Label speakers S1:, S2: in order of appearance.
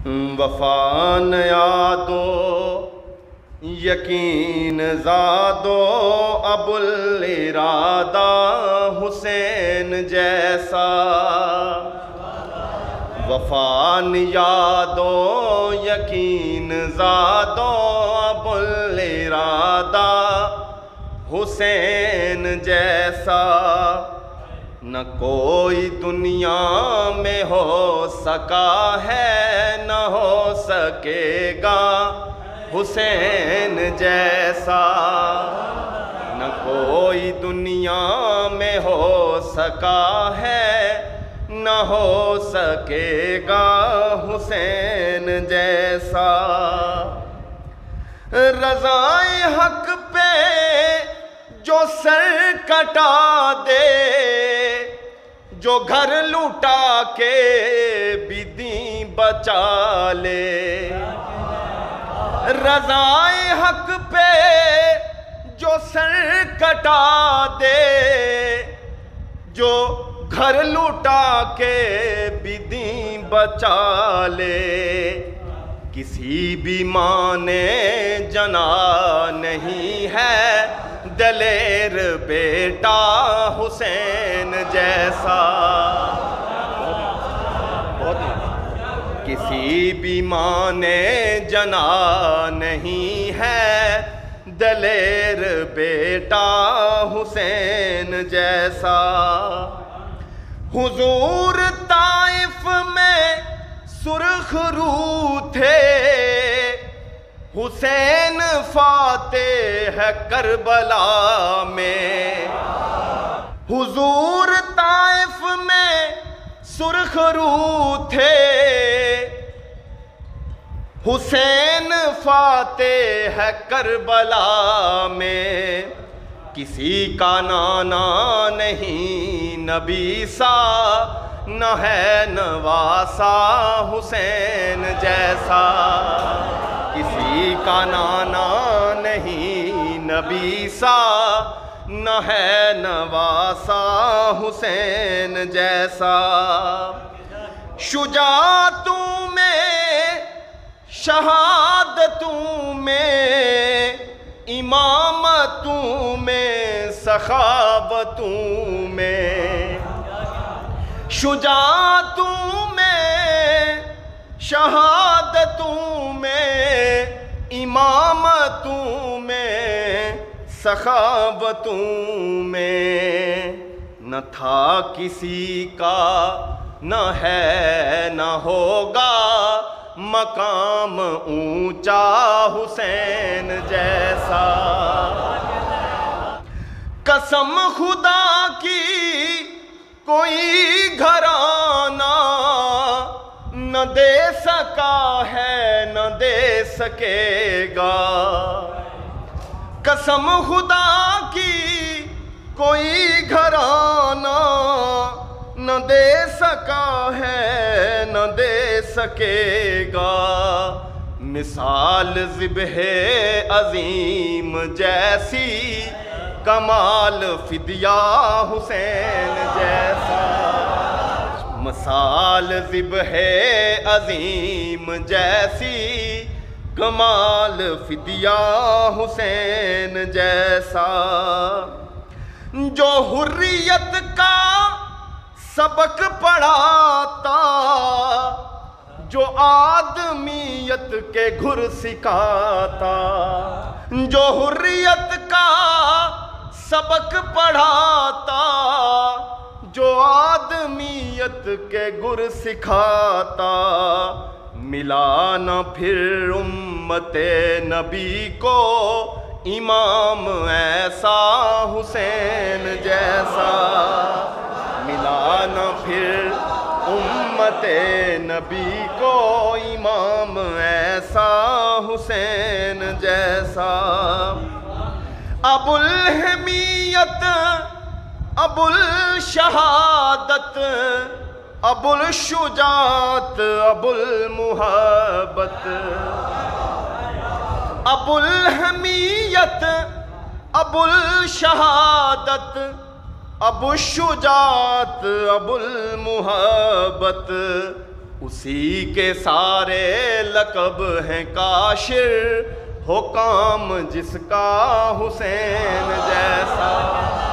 S1: وفا یادو یقین زادو ابو الارادہ حسین جیسا، وفا یادو یقین زادو ابو الارادہ حسین جیسا، نہ کوئی دنیا میں ہو سکا ہے نہ ہو سکے گا حسین جیسا، نہ کوئی دنیا میں ہو سکا ہے نہ ہو سکے گا حسین جیسا، رضائے حق پہ جو سر کٹا دے، جو گھر لوٹا کے بھی دین بچا لے، رضائے حق پہ جو سر کٹا دے، جو گھر لوٹا کے بھی دین بچا لے، کسی بھی ماں نے جنا نہیں ہے دلیر بیٹا حسین جیسا، کسی بھی ماں نے جنا نہیں ہے دلیر بیٹا حسین جیسا، حضور طائف میں سرخ رو تھے، حسین فاتح ہے کربلا میں، حضور طائف میں سرخ رو تھے، حسین فاتح ہے کربلا میں، کسی کا نانا نہیں نبی سا نہ ہے نواسا حسین جیسا، کسی کا نانا نہیں نبی سا نہ ہے نواسا حسین جیسا، شجاعتوں میں شہادتوں میں امامتوں میں سخاوتوں میں، شجاعتوں میں شہادتوں میں امامتوں میں سخاوتوں میں، نہ تھا کسی کا نہ ہے نہ ہوگا مقام اونچا حسین جیسا، قسم خدا کی کوئی گھرانہ نہ دے سکا ہے نہ دے سکے گا، قسم خدا کی کوئی گھرانہ نہ دے سکا ہے نہ دے سکے گا، مثال ذبح عظیم جیسی کمال فدیہ حسین جیسا، مثال ذبح عظیم جیسی کمال فدیہ حسین جیسا، جو حریت کا سبق پڑھاتا، جو آدمیت کے گھر سکھاتا، جو حریت کا سبق پڑھاتا، جو آدمیت کے گر سکھاتا، ملا نہ پھر امت نبی کو امام ایسا حسین جیسا، ملا نہ پھر امت نبی کو امام ایسا حسین جیسا، ابو الحمیت ابو الشہادت ابو الشجاعت ابو المحبت، ابو الحمیت ابو الشہادت ابو الشجاعت ابو المحبت، اسی کے سارے لقب ہیں کاشر، ہو کام جس کا حسین جیسا۔